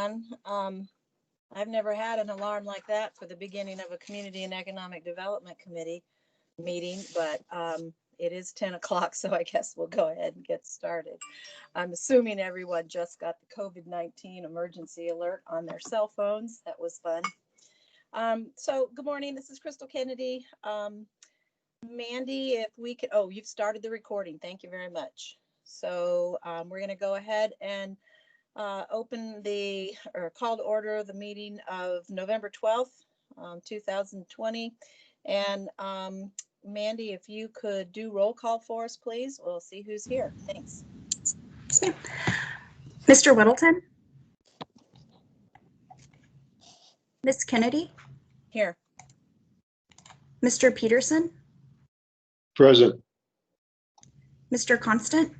everyone. I've never had an alarm like that for the beginning of a Community and Economic Development Committee meeting, but it is 10 o'clock, so I guess we'll go ahead and get started. I'm assuming everyone just got the COVID-19 emergency alert on their cell phones. That was fun. So good morning, this is Crystal Kennedy. Mandy, if we could, oh, you've started the recording. Thank you very much. So we're going to go ahead and open call to order the meeting of November 12th, 2020. And Mandy, if you could do roll call for us, please. We'll see who's here. Thanks. Mr. Whittleton? Ms. Kennedy? Here. Mr. Peterson? Present. Mr. Constant?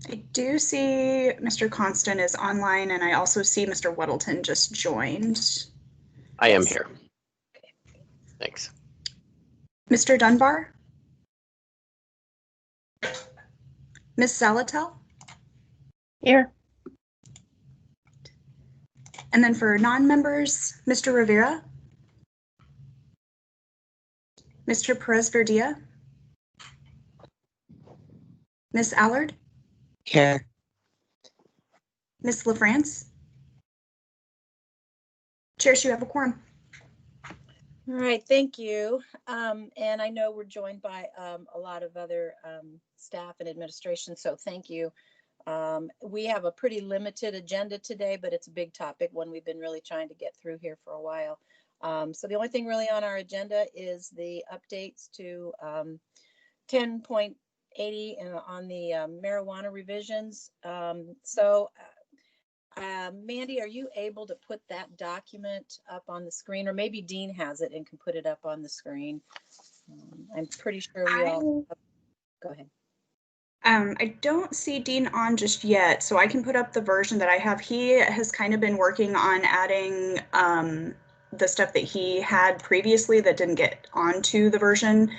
I do see Mr. Constant is online, and I also see Mr. Whittleton just joined. I am here. Thanks. Mr. Dunbar? Ms. Salatel? Here. And then for non-members, Mr. Rivera? Mr. Perez-Verdia? Ms. Allard? Here. Ms. LaFrance? Chair, you have a quorum. All right, thank you. And I know we're joined by a lot of other staff and administration, so thank you. We have a pretty limited agenda today, but it's a big topic, one we've been really trying to get through here for a while. So the only thing really on our agenda is the updates to 10.80 on the marijuana revisions. Mandy, are you able to put that document up on the screen, or maybe Dean has it and can put it up on the screen? I'm pretty sure we all. Go ahead. I don't see Dean on just yet, so I can put up the version that I have. He has kind of been working on adding the stuff that he had previously that didn't get onto the version.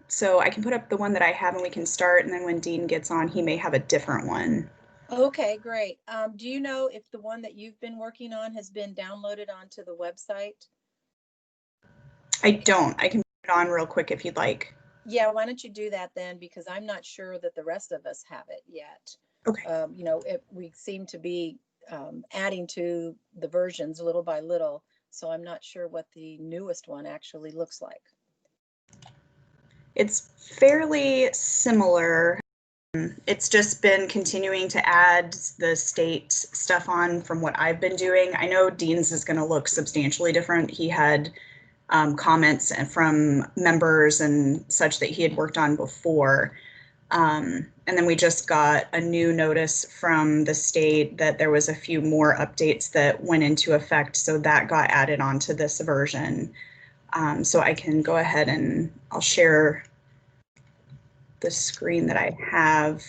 So I can put up the one that I have and we can start, and then when Dean gets on, he may have a different one. Okay, great. Do you know if the one that you've been working on has been downloaded onto the website? I don't. I can put it on real quick if you'd like. Yeah, why don't you do that then, because I'm not sure that the rest of us have it yet. Okay. You know, we seem to be adding to the versions little by little, so I'm not sure what the newest one actually looks like. It's fairly similar. It's just been continuing to add the state stuff on from what I've been doing. I know Dean's is going to look substantially different. He had comments from members and such that he had worked on before. And then we just got a new notice from the state that there was a few more updates that went into effect. So that got added onto this version. So I can go ahead and I'll share the screen that I have.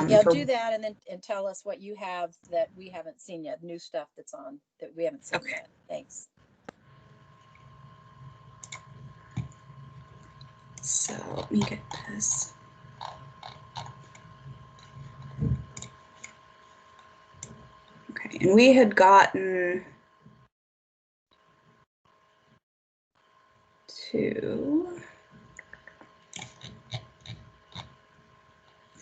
Yeah, do that and tell us what you have that we haven't seen yet, new stuff that's on that we haven't seen yet. Thanks. So let me get this. Okay, and we had gotten to,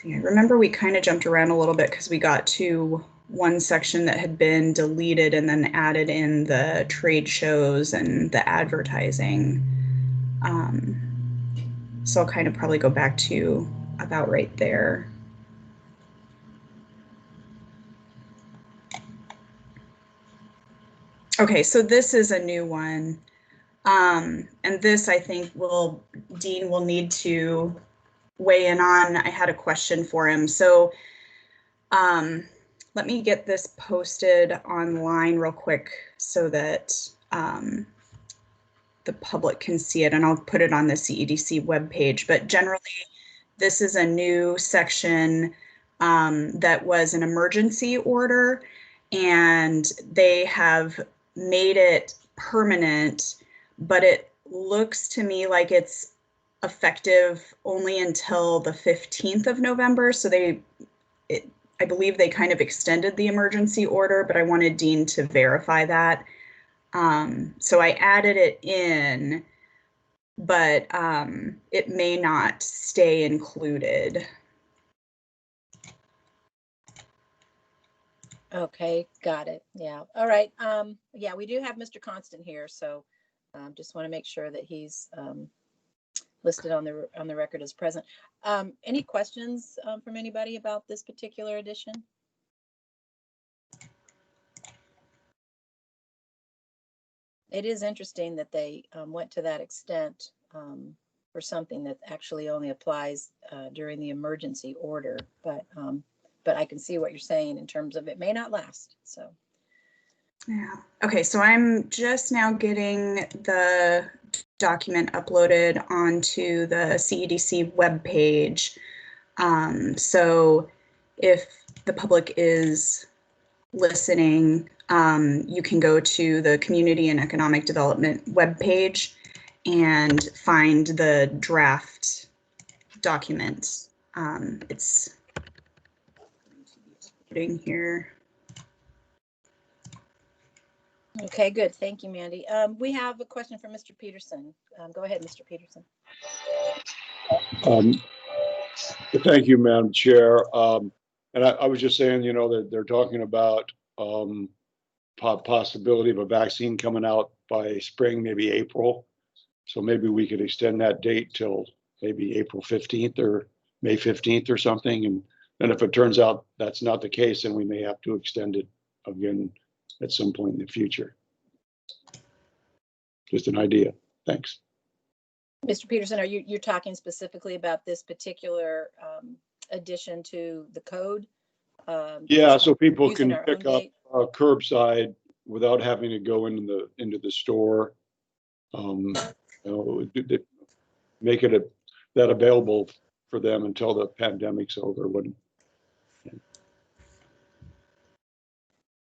I remember we kind of jumped around a little bit because we got to one section that had been deleted and then added in the trade shows and the advertising. So I'll kind of probably go back to about right there. Okay, so this is a new one. And this I think Dean will need to weigh in on. I had a question for him. So let me get this posted online real quick so that the public can see it, and I'll put it on the CEDC webpage. But generally, this is a new section that was an emergency order, and they have made it permanent, but it looks to me like it's effective only until the 15th of November. So I believe they kind of extended the emergency order, but I wanted Dean to verify that. So I added it in, but it may not stay included. Okay, got it. Yeah. All right. Yeah, we do have Mr. Constant here, so just want to make sure that he's listed on the record as present. Any questions from anybody about this particular edition? It is interesting that they went to that extent for something that actually only applies during the emergency order, but I can see what you're saying in terms of it may not last. So, yeah. Okay, so I'm just now getting the document uploaded onto the CEDC webpage. So if the public is listening, you can go to the Community and Economic Development webpage and find the draft document. It's putting here. okay, good. Thank you, Mandy. We have a question from Mr. Peterson. Go ahead, Mr. Peterson. Thank you, Madam Chair. And I was just saying, you know, that they're talking about possibility of a vaccine coming out by spring, maybe April. So maybe we could extend that date till maybe April 15th or May 15th or something. And if it turns out that's not the case, then we may have to extend it again at some point in the future. Just an idea. Thanks. Mr. Peterson, are you're talking specifically about this particular addition to the code? Yeah, so people using can our pick own up gate? curbside without having to go into the store. You know, make it that available for them until the pandemic's over. Wouldn't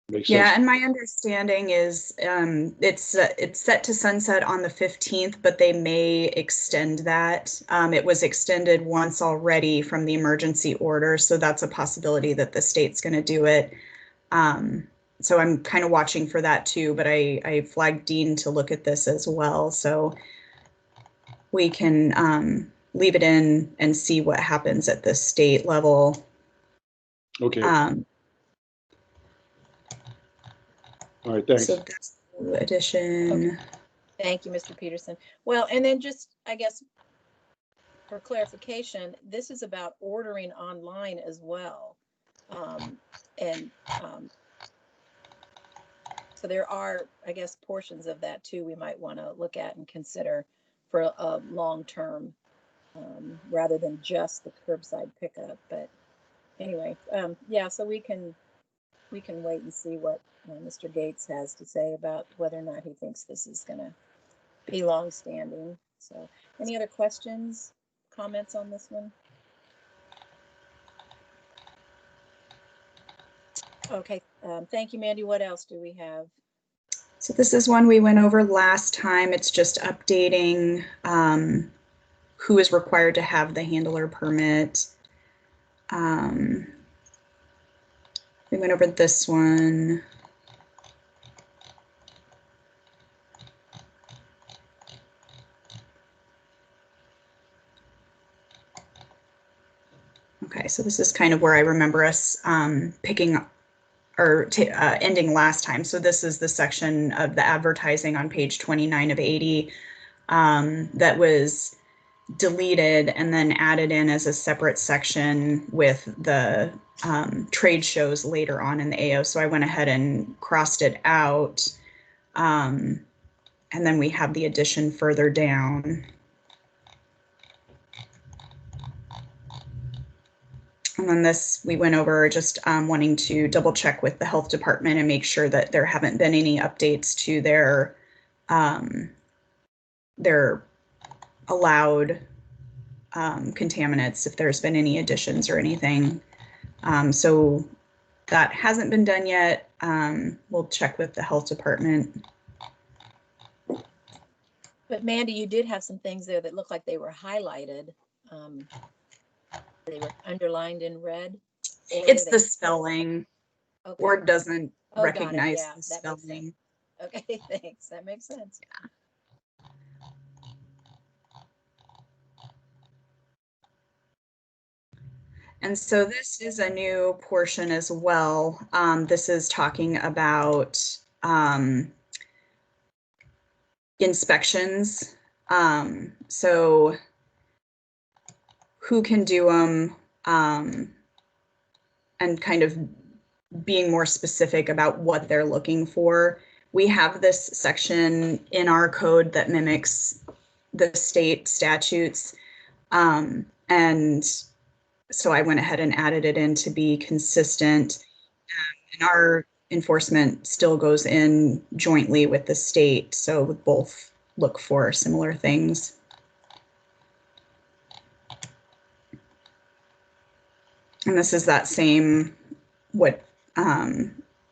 make sense? Yeah, and my understanding is it's set to sunset on the 15th, but they may extend that. It was extended once already from the emergency order, so that's a possibility that the state's going to do it. So I'm kind of watching for that too, but I flagged Dean to look at this as well, so we can leave it in and see what happens at the state level. Okay. All right, thanks. So that's the addition. Okay. Thank you, Mr. Peterson. Well, and then just, I guess, for clarification, this is about ordering online as well. So there are, I guess, portions of that too we might want to look at and consider for a long term rather than just the curbside pickup. But anyway, yeah, so we can wait and see what Mr. Gates has to say about whether or not he thinks this is going to be long-standing. So any other questions, comments on this one? Okay, thank you, Mandy. What else do we have? So this is one we went over last time. It's just updating who is required to have the handler permit. We went over this one. Okay, so this is kind of where I remember us picking or ending last time. So this is the section of the advertising on page 29 of 80 that was deleted and then added in as a separate section with the trade shows later on in the AO. So I went ahead and crossed it out. And then we have the addition further down. And then this, we went over just wanting to double check with the health department and make sure that there haven't been any updates to their allowed contaminants, if there's been any additions or anything. So that hasn't been done yet. We'll check with the health department. But Mandy, you did have some things there that looked like they were highlighted. They were underlined in red. Or It's were the they? spelling. Okay. Word doesn't Oh, got it. recognize Yeah, the that makes sense. spelling. Okay, thanks. That makes sense. And so this is a new portion as well. This is talking about inspections. So who can do them, and kind of being more specific about what they're looking for. We have this section in our code that mimics the state statutes. And so I went ahead and added it in to be consistent. And our enforcement still goes in jointly with the state. So we both look for similar things. And this is that same, what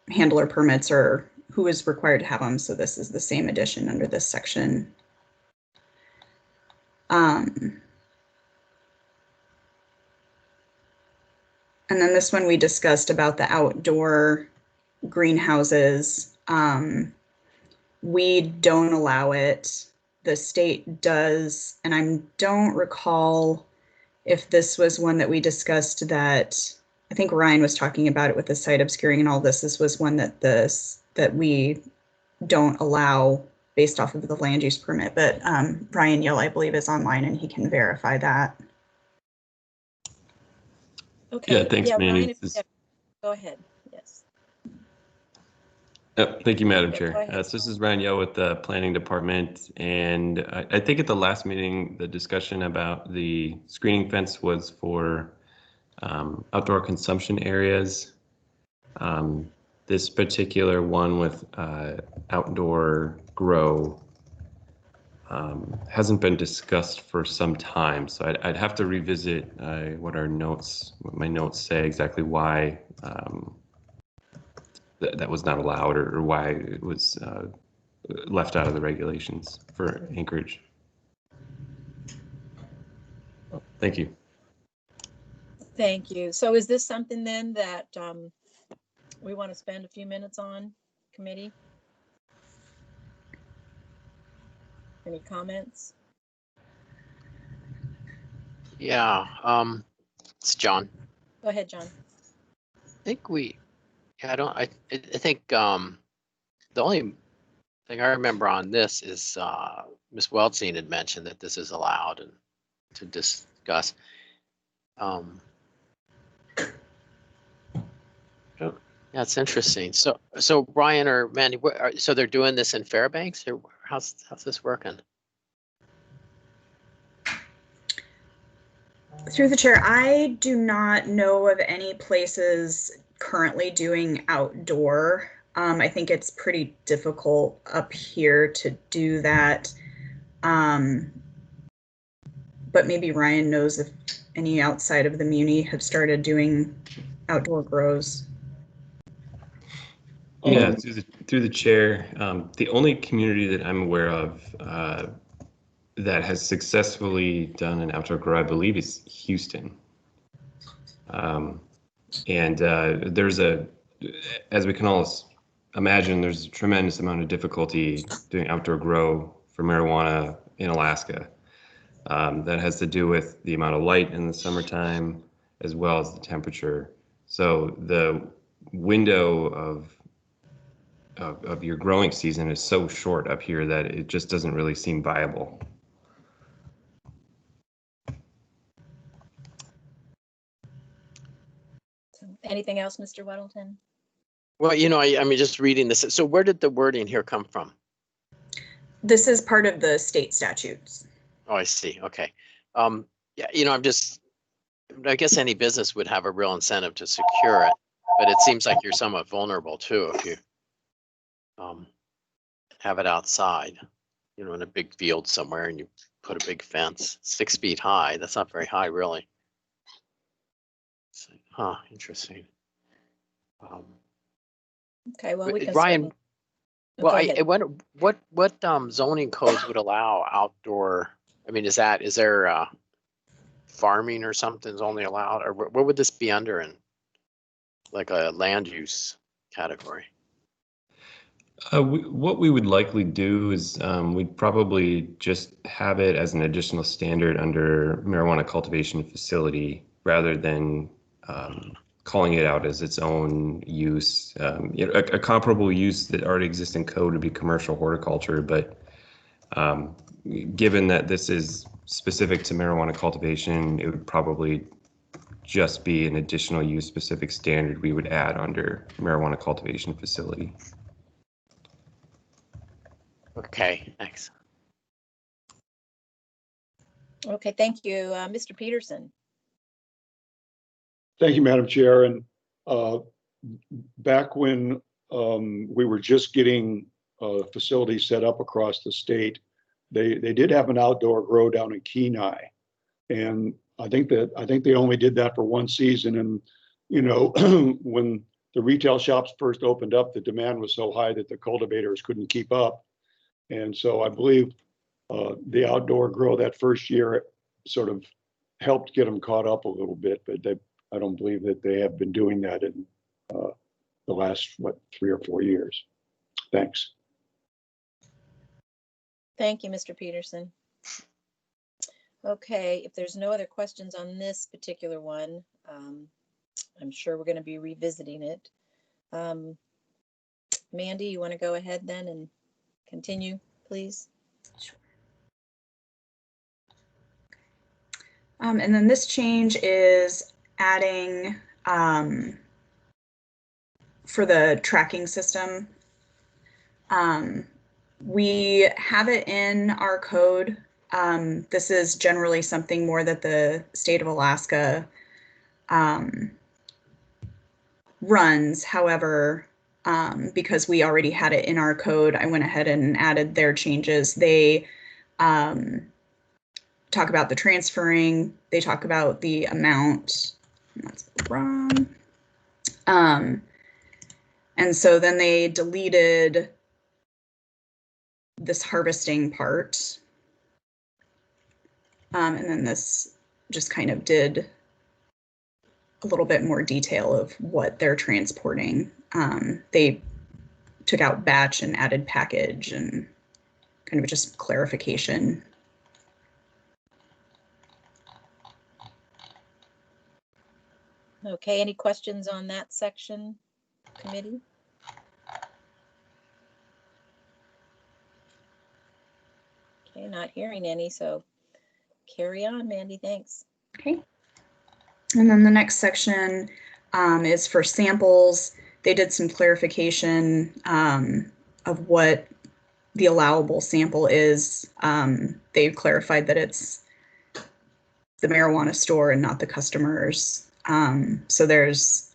handler permits or who is required to have them. So this is the same addition under this section. And then this one we discussed about the outdoor greenhouses. We don't allow it. The state does, and I don't recall if this was one that we discussed that I think Ryan was talking about it with the site obscuring and all this. This was one that we don't allow based off of the land use permit. But Ryan Yell, I believe, is online and he can verify that. Okay. Yeah, thanks, Manny. Ryan, go ahead. Yes. Thank you, Madam Yeah, Chair. go ahead. So this is Ryan Yell with the Planning Department, and I think at the last meeting, the discussion about the screening fence was for outdoor consumption areas. This particular one with outdoor grow hasn't been discussed for some time, so I'd have to revisit what my notes say exactly why that was not allowed or why it was left out of the regulations for Anchorage. Thank you. Thank you. So is this something then that we want to spend a few minutes on, committee? Any comments? Yeah, it's John. Go ahead, John. I think the only thing I remember on this is Ms. Weltzine had mentioned that this is allowed and to discuss. Yeah, it's interesting. So Brian or Mandy, so they're doing this in Fairbanks, or how's this working? Through the chair, I do not know of any places currently doing outdoor. I think it's pretty difficult up here to do that. But maybe Ryan knows if any outside of the Muni have started doing outdoor grows. Yeah, through the chair, the only community that I'm aware of that has successfully done an outdoor grow, I believe, is Houston. And there's as we can all imagine, there's a tremendous amount of difficulty doing outdoor grow for marijuana in Alaska. That has to do with the amount of light in the summertime, as well as the temperature. So the window of your growing season is so short up here that it just doesn't really seem viable. Anything else, Mr. Weddleton? Well, I mean, just reading this. So where did the wording here come from? This is part of the state statutes. Oh, I see. Okay. Yeah, I guess any business would have a real incentive to secure it, but it seems like you're somewhat vulnerable too if you have it outside, in a big field somewhere and you put a big fence 6 feet high. That's not very high, really. Interesting. Okay, well, we can Ryan, certainly Well, Go ahead. what zoning codes would allow outdoor? I mean, is there farming or something's only allowed, or what would this be under in like a land use category? What we would likely do is we'd probably just have it as an additional standard under marijuana cultivation facility rather than calling it out as its own use. A comparable use that already exists in code would be commercial horticulture, but given that this is specific to marijuana cultivation, it would probably just be an additional use specific standard we would add under marijuana cultivation facility. Okay, thanks. Okay, thank you. Mr. Peterson. Thank you, Madam Chair. And back when we were just getting facilities set up across the state, they did have an outdoor grow down in Kenai, and I think they only did that for one season. And you know, when the retail shops first opened up, the demand was so high that the cultivators couldn't keep up, and so I believe the outdoor grow that first year sort of helped get them caught up a little bit, but I don't believe that they have been doing that in the last, 3 or 4 years. Thanks. Thank you, Mr. Peterson. Okay, if there's no other questions on this particular one, I'm sure we're going to be revisiting it. Mandy, you want to go ahead then and continue, please? Sure. And then this change is adding for the tracking system. We have it in our code. This is generally something more that the state of Alaska runs. However, because we already had it in our code, I went ahead and added their changes. They talk about the transferring, they talk about the amount, that's wrong. And so then they deleted this harvesting part. And then this just kind of did a little bit more detail of what they're transporting. They took out batch and added package and kind of just clarification. Okay, any questions on that section, committee? Okay, not hearing any, so carry on, Mandy, thanks. Okay. And then the next section is for samples. They did some clarification of what the allowable sample is. They clarified that it's the marijuana store and not the customers. So there's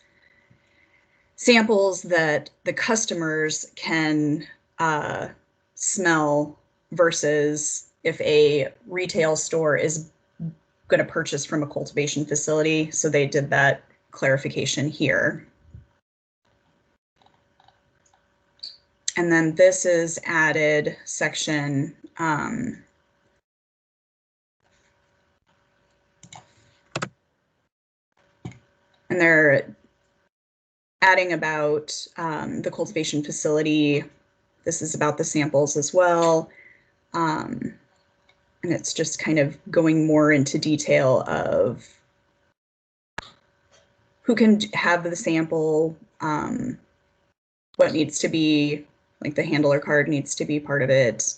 samples that the customers can smell versus if a retail store is going to purchase from a cultivation facility. So they did that clarification here. And then this is added section and they're adding about the cultivation facility. This is about the samples as well. And it's just kind of going more into detail of who can have the sample, what needs to be, like the handler card needs to be part of it.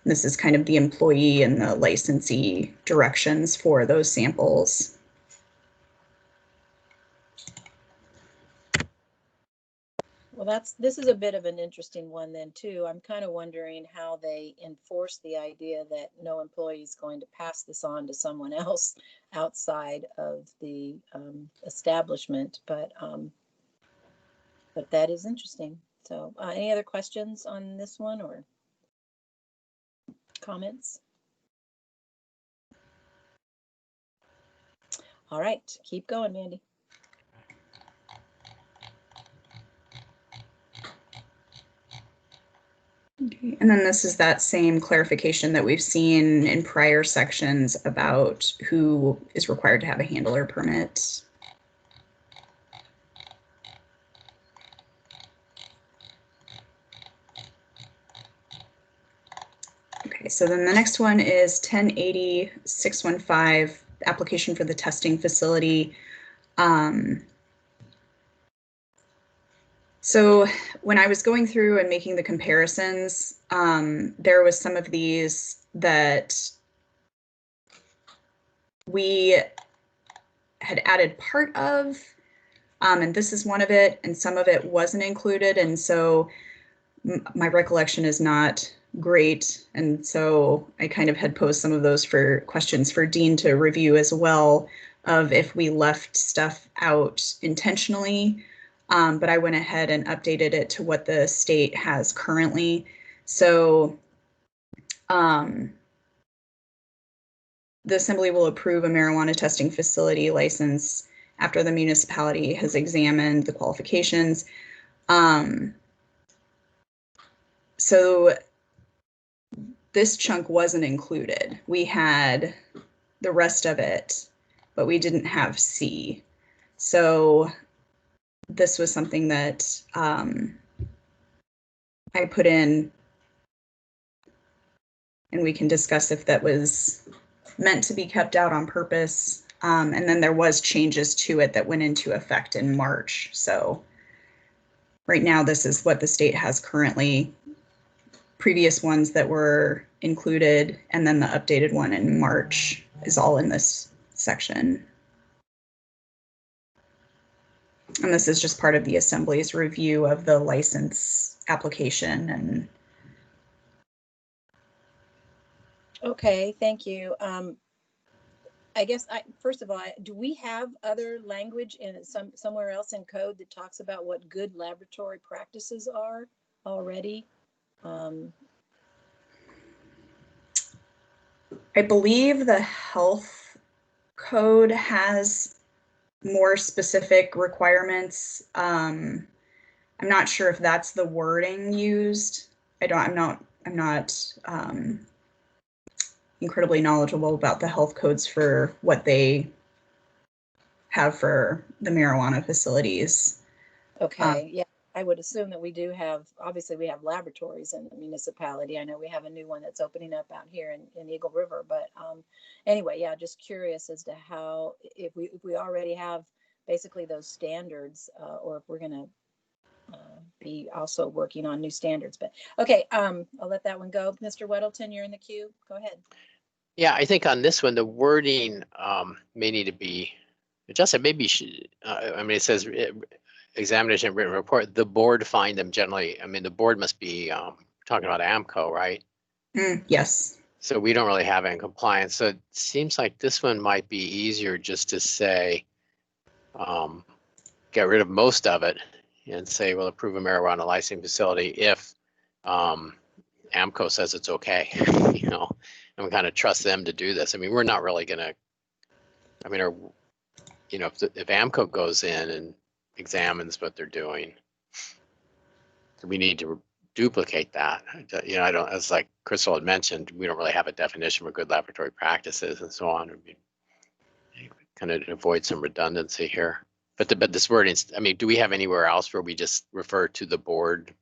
This is kind of the employee and the licensee directions for those samples. Well, this is a bit of an interesting one then too. I'm kind of wondering how they enforce the idea that no employee is going to pass this on to someone else outside of the establishment, but that is interesting. So any other questions on this one or comments? All right, keep going, Mandy. Okay, and then this is that same clarification that we've seen in prior sections about who is required to have a handler permit. Okay, so then the next one is 1080-615, application for the testing facility. So when I was going through and making the comparisons, there was some of these that we had added part of, and this is one of it, and some of it wasn't included. And so my recollection is not great. And so I kind of had posed some of those for questions for Dean to review as well, of if we left stuff out intentionally. But I went ahead and updated it to what the state has currently. So the Assembly will approve a marijuana testing facility license after the municipality has examined the qualifications. So this chunk wasn't included. We had the rest of it, but we didn't have C. So this was something that I put in, and we can discuss if that was meant to be kept out on purpose. And then there was changes to it that went into effect in March. So right now, this is what the state has currently. Previous ones that were included, and then the updated one in March is all in this section. And this is just part of the Assembly's review of the license application. And Okay, thank you. I guess first of all, do we have other language in somewhere else in code that talks about what good laboratory practices are already? I believe the health code has more specific requirements. I'm not sure if that's the wording used. I'm not incredibly knowledgeable about the health codes for what they have for the marijuana facilities. Okay, yeah, I would assume that we do have, obviously we have laboratories in the municipality. I know we have a new one that's opening up out here in Eagle River, but anyway, yeah, just curious as to how, if we already have basically those standards, or if we're gonna be also working on new standards. But okay, I'll let that one go. Mr. Weddleton, you're in the queue. Go ahead. Yeah, I think on this one, the wording may need to be adjusted. Maybe I mean, it says examination and written report. The board find them generally. I mean, the board must be talking about AMCO, right? Yes. So we don't really have it in compliance. So it seems like this one might be easier just to say, get rid of most of it and say, we'll approve a marijuana licensing facility if AMCO says it's okay, you know, and we kind of trust them to do this. I mean, we're not really gonna, I mean, you know, if AMCO goes in and examines what they're doing, we need to duplicate that. You know, I don't, as like Crystal had mentioned, we don't really have a definition for good laboratory practices and so on. I mean, kind of avoid some redundancy here. But this wording, I mean, do we have anywhere else where we just refer to the board?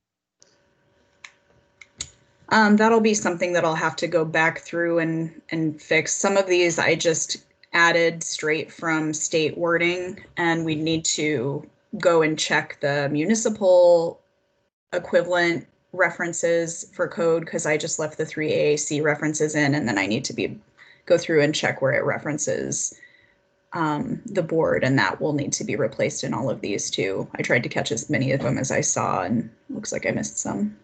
That'll be something that I'll have to go back through and fix. Some of these I just added straight from state wording, and we need to go and check the municipal equivalent references for code, because I just left the 3 AAC references in, and then I need to go through and check where it references the board, and that will need to be replaced in all of these too. I tried to catch as many of them as I saw, and looks like I missed some.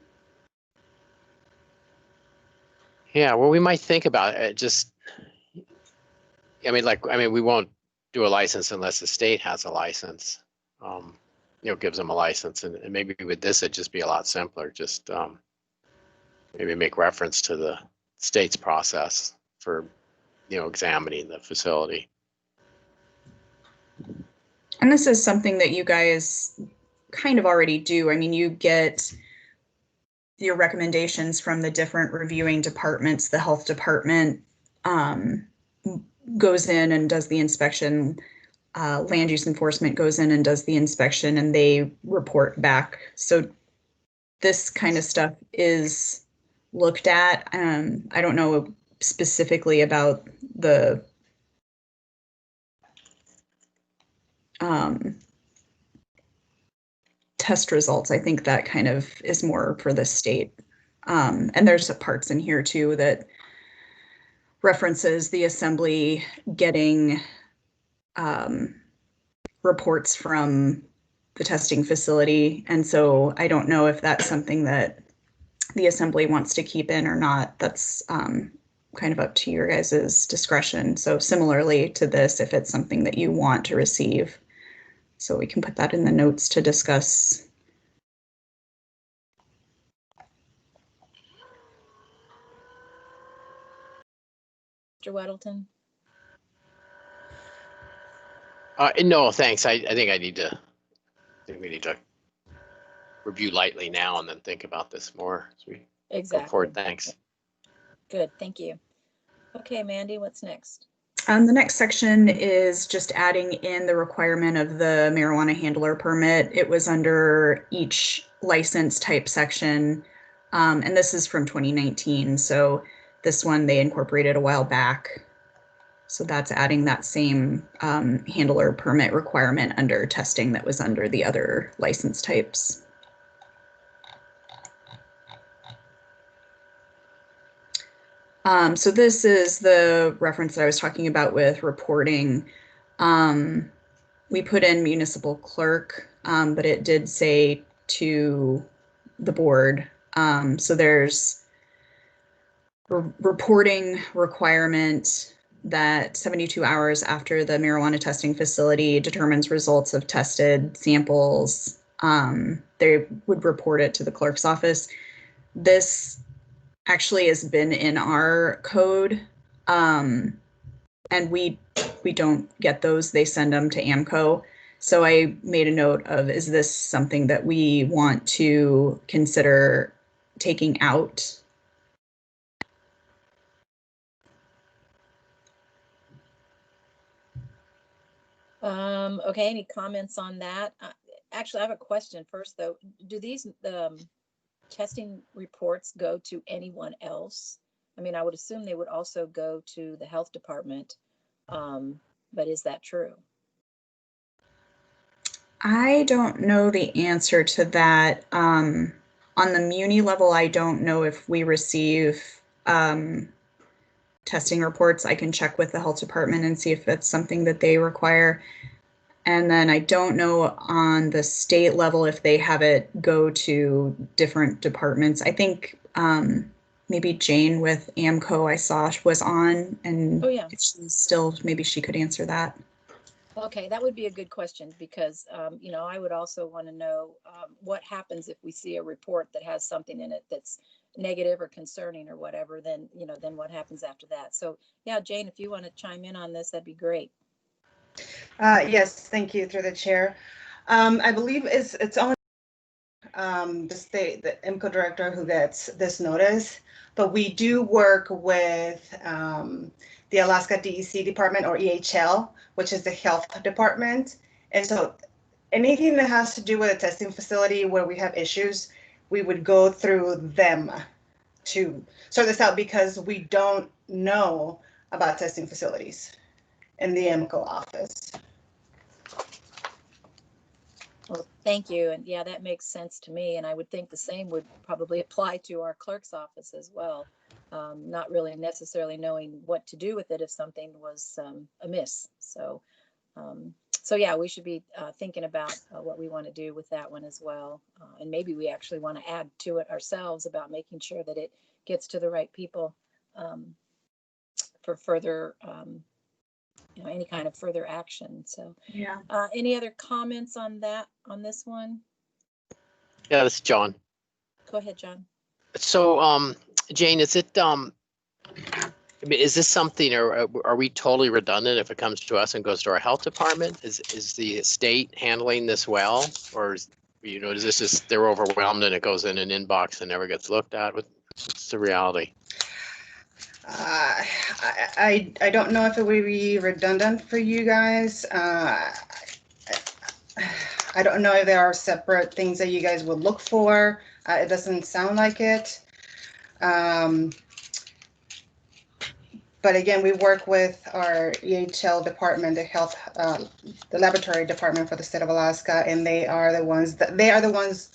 Yeah, well, we might think about it. Just, I mean, we won't do a license unless the state has a license. You know, gives them a license, and maybe with this it'd just be a lot simpler. Just maybe make reference to the state's process for, you know, examining the facility. And this is something that you guys kind of already do. I mean, you get your recommendations from the different reviewing departments. The health department goes in and does the inspection. Land use enforcement goes in and does the inspection, and they report back. So this kind of stuff is looked at. I don't know specifically about the test results. I think that kind of is more for the state. And there's parts in here too that references the assembly getting reports from the testing facility. And so I don't know if that's something that the assembly wants to keep in or not. That's kind of up to your guys' discretion. So similarly to this, if it's something that you want to receive, so we can put that in the notes to discuss. Mr. Weddleton? No, thanks. I think we need to review lightly now and then think about this more as we go forward. Thanks. Good, thank you. Okay, Mandy, what's next? The next section is just adding in the requirement of the marijuana handler permit. It was under each license type section, and this is from 2019. So this one they incorporated a while back. So that's adding that same handler permit requirement under testing that was under the other license types. So this is the reference that I was talking about with reporting. We put in municipal clerk, but it did say to the board. So there's a reporting requirement that 72 hours after the marijuana testing facility determines results of tested samples, they would report it to the clerk's office. This actually has been in our code, and we don't get those. They send them to AMCO. So I made a note of, is this something that we want to consider taking out? Okay, any comments on that? Actually, I have a question first, though. Do these testing reports go to anyone else? I mean, I would assume they would also go to the health department, but is that true? I don't know the answer to that. On the Muni level, I don't know if we receive testing reports. I can check with the health department and see if that's something that they require. And then I don't know on the state level if they have it go to different departments. I think maybe Jane with AMCO I saw was on, and Oh, yeah. if she's still, maybe she could answer that. Okay, that would be a good question because, I would also want to know what happens if we see a report that has something in it that's negative or concerning or whatever, then what happens after that. So yeah, Jane, if you want to chime in on this, that'd be great. Yes, thank you, through the chair. I believe it's only the IMCO director who gets this notice, but we do work with the Alaska DEC department, or EHL, which is the health department. And so anything that has to do with a testing facility where we have issues, we would go through them to sort this out, because we don't know about testing facilities in the IMCO office. Well, thank you. And yeah, that makes sense to me. And I would think the same would probably apply to our clerk's office as well. Not really necessarily knowing what to do with it if something was amiss. So yeah, we should be thinking about what we want to do with that one as well. And maybe we actually want to add to it ourselves about making sure that it gets to the right people for further any kind of further action. So yeah. Any other comments on this one? Yeah, this is John. Go ahead, John. So, Jane, is it, is this something, or are we totally redundant if it comes to us and goes to our health department? Is the state handling this well, or You know, is this just they're overwhelmed and it goes in an inbox and never gets looked at? What's the reality? I don't know if it would be redundant for you guys. I don't know if there are separate things that you guys would look for. It doesn't sound like it. But again, we work with our EHL department, the laboratory department for the state of Alaska, and they are the ones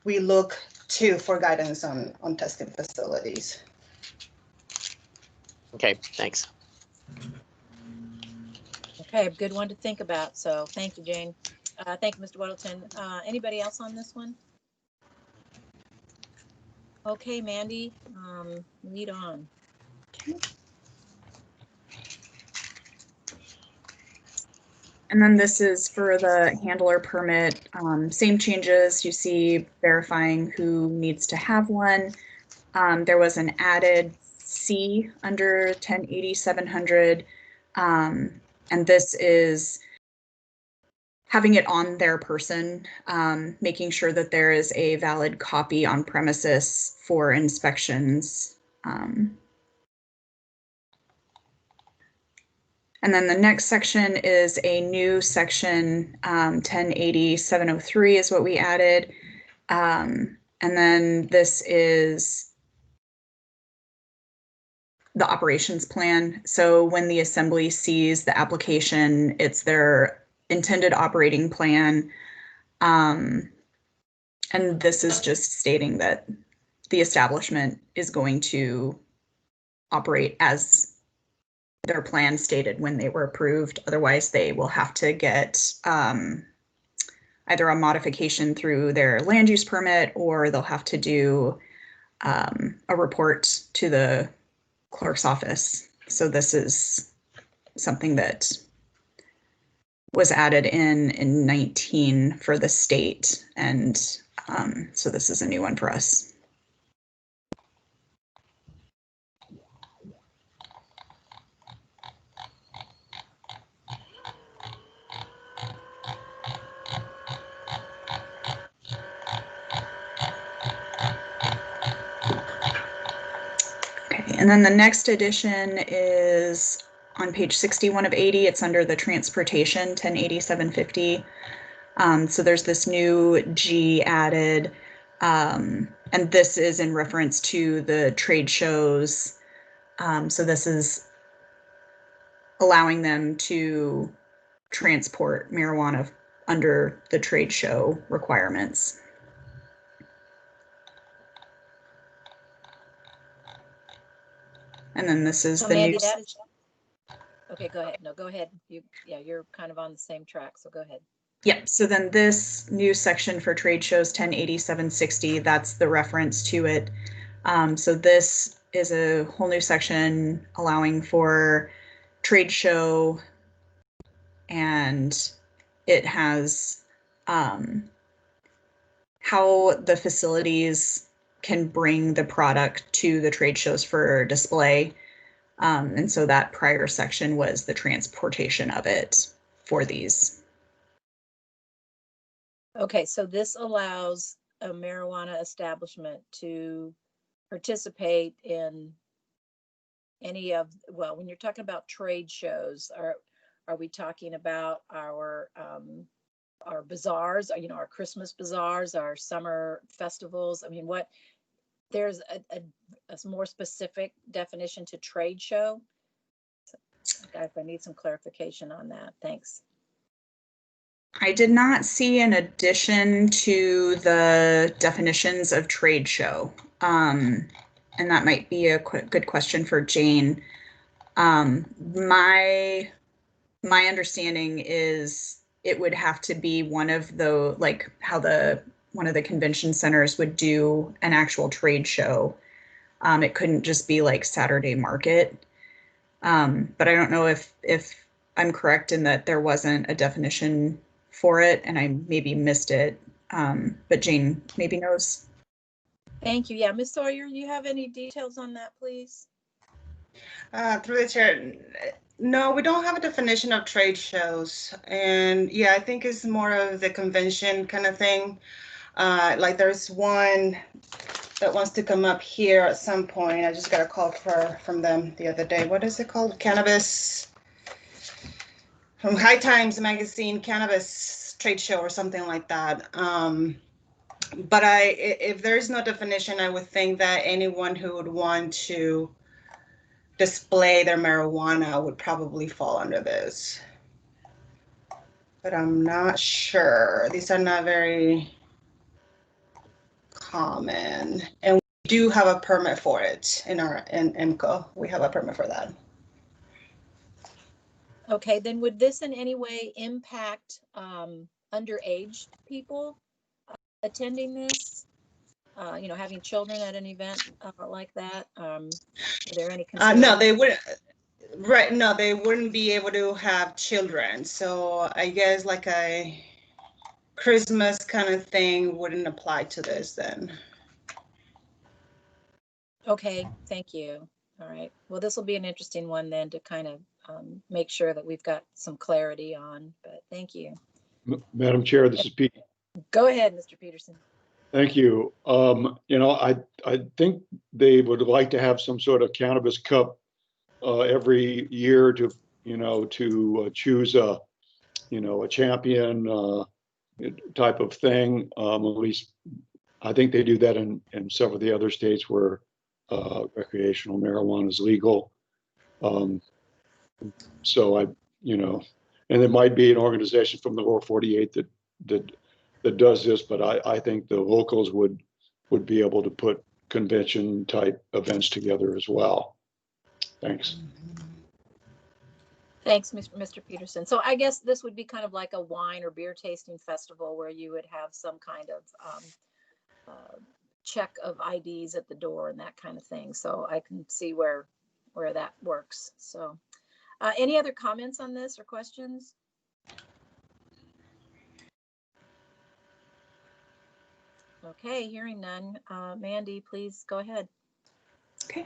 we look to for guidance on testing facilities. Okay, thanks. Okay, a good one to think about. So thank you, Jane. Thank you, Mr. Weddleton. Anybody else on this one? Okay, Mandy, lead on. And then this is for the handler permit. Same changes. You see verifying who needs to have one. There was an added C under 1080-700. And this is having it on their person, making sure that there is a valid copy on premises for inspections. And then the next section is a new section, 1080-703 is what we added. And then this is the operations plan. So when the assembly sees the application, it's their intended operating plan. And this is just stating that the establishment is going to operate as their plan stated when they were approved. Otherwise, they will have to get either a modification through their land use permit, or they'll have to do a report to the clerk's office. So this is something that was added in 19 for the state. And so this is a new one for us. Okay, and then the next edition is on page 61 of 80. It's under the transportation, 1080-750. So there's this new G added, and this is in reference to the trade shows. So this is allowing them to transport marijuana under the trade show requirements. And then this is So the Mandy, new. that is, okay, go ahead. No, go ahead. You're kind of on the same track, so go ahead. Yep, so then this new section for trade shows, 1080-760, that's the reference to it. So this is a whole new section allowing for trade show, and it has how the facilities can bring the product to the trade shows for display. And so that prior section was the transportation of it for these. Okay, so this allows a marijuana establishment to participate in any of, well, when you're talking about trade shows, are we talking about our bazaars, our Christmas bazaars, our summer festivals? I mean, there's a more specific definition to trade show? Guys, I need some clarification on that. Thanks. I did not see an addition to the definitions of trade show. And that might be a good question for Jane. My understanding is it would have to be one of the, like how one of the convention centers would do an actual trade show. It couldn't just be like Saturday market. But I don't know if I'm correct in that there wasn't a definition for it and I maybe missed it. But Jane maybe knows. Thank you. Yeah, Ms. Sawyer, you have any details on that, please? Through the chair, no, we don't have a definition of trade shows. And yeah, I think it's more of the convention kind of thing. Like there's one that wants to come up here at some point. I just got a call from them the other day. What is it called? Cannabis, from High Times Magazine, Cannabis Trade Show or something like that. But if there's no definition, I would think that anyone who would want to display their marijuana would probably fall under this. But I'm not sure. These are not very common. And we do have a permit for it in MCO. We have a permit for that. Okay, then would this in any way impact underage people attending this? Having children at an event like that? Are there any concerns? No, they wouldn't. Right, no, they wouldn't be able to have children. So I guess like a Christmas kind of thing wouldn't apply to this then. Okay, thank you. All right. Well, this will be an interesting one then to kind of make sure that we've got some clarity on, but thank you. Madam Chair, this is Pete. Go ahead, Mr. Peterson. Thank you. I think they would like to have some sort of cannabis cup every year to choose a champion type of thing. At least I think they do that in several of the other states where recreational marijuana is legal. So and there might be an organization from the lower 48 that does this, but I think the locals would be able to put convention type events together as well. Thanks. Thanks, Mr. Peterson. So I guess this would be kind of like a wine or beer tasting festival where you would have some kind of check of IDs at the door and that kind of thing. So I can see where that works. So any other comments on this or questions? Okay, hearing none. Mandy, please go ahead. Okay.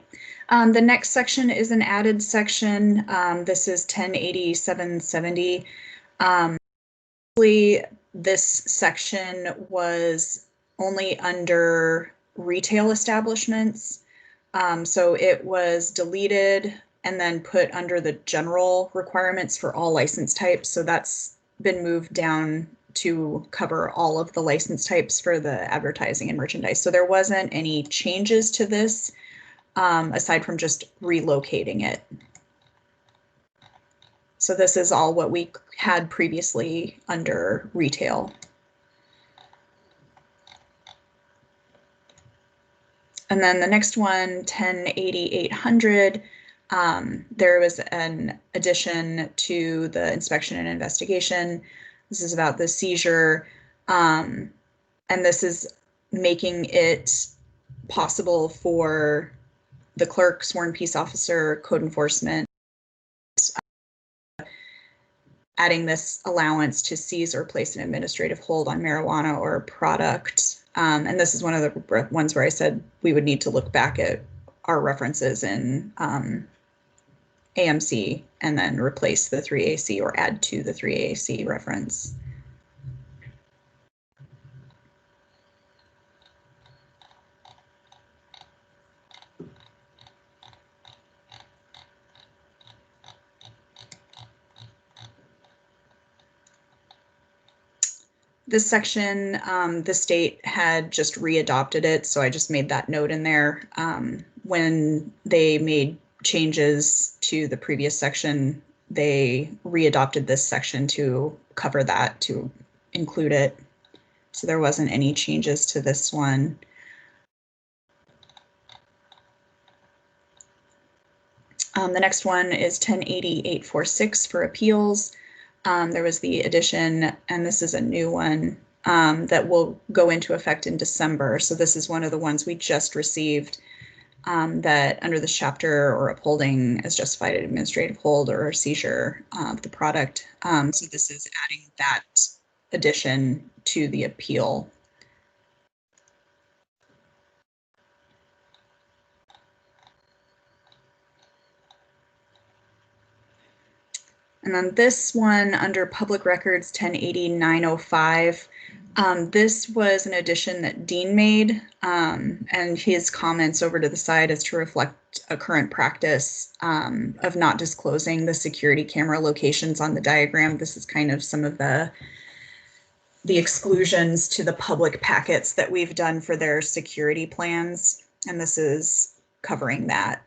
The next section is an added section. This is 1080-770. This section was only under retail establishments. So it was deleted and then put under the general requirements for all license types. So that's been moved down to cover all of the license types for the advertising and merchandise. So there wasn't any changes to this aside from just relocating it. So this is all what we had previously under retail. And then the next one, 1080-800, there was an addition to the inspection and investigation. This is about the seizure, and this is making it possible for the clerk, sworn peace officer, code enforcement, adding this allowance to seize or place an administrative hold on marijuana or product. And this is one of the ones where I said we would need to look back at our references in AMC and then replace the 3AC or add to the 3AC reference. This section, the state had just readopted it, so I just made that note in there. When they made changes to the previous section, they readopted this section to cover that, to include it. So there wasn't any changes to this one. The next one is 1080-846 for appeals. There was the addition, and this is a new one that will go into effect in December. So this is one of the ones we just received that under this chapter or upholding as justified administrative hold or seizure of the product. So this is adding that addition to the appeal. And then this one under public records 1080-905, This was an addition that Dean made, and his comments over to the side is to reflect a current practice of not disclosing the security camera locations on the diagram. This is kind of some of the exclusions to the public packets that we've done for their security plans, and this is covering that.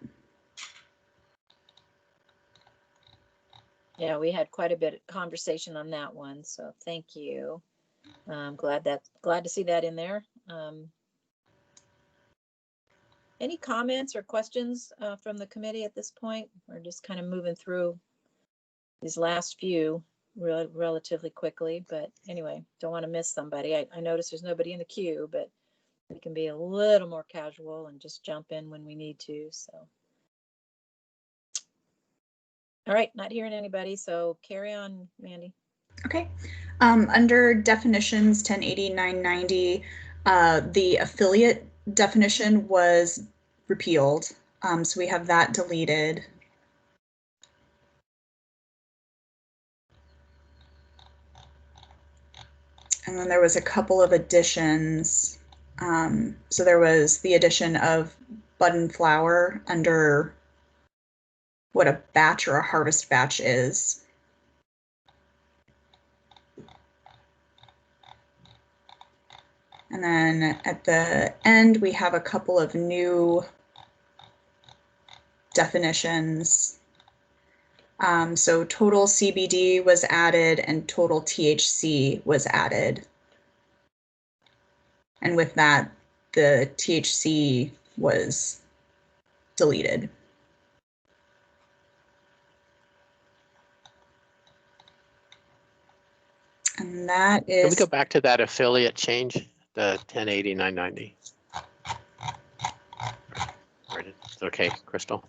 Yeah, we had quite a bit of conversation on that one, so thank you. I'm glad to see that in there. Any comments or questions from the committee at this point? We're just kind of moving through these last few relatively quickly, but anyway, don't want to miss somebody. I notice there's nobody in the queue, but we can be a little more casual and just jump in when we need to. So, all right, not hearing anybody, so carry on, Mandy. Okay. Under definitions 1080-990, the affiliate definition was repealed, so we have that deleted. And then there was a couple of additions. So there was the addition of bud and flower under what a batch or a harvest batch is. And then at the end, we have a couple of new definitions. So total CBD was added and total THC was added. And with that, the THC was deleted. And that is. Can we go back to that affiliate change, the 1080-990? It's okay, Crystal.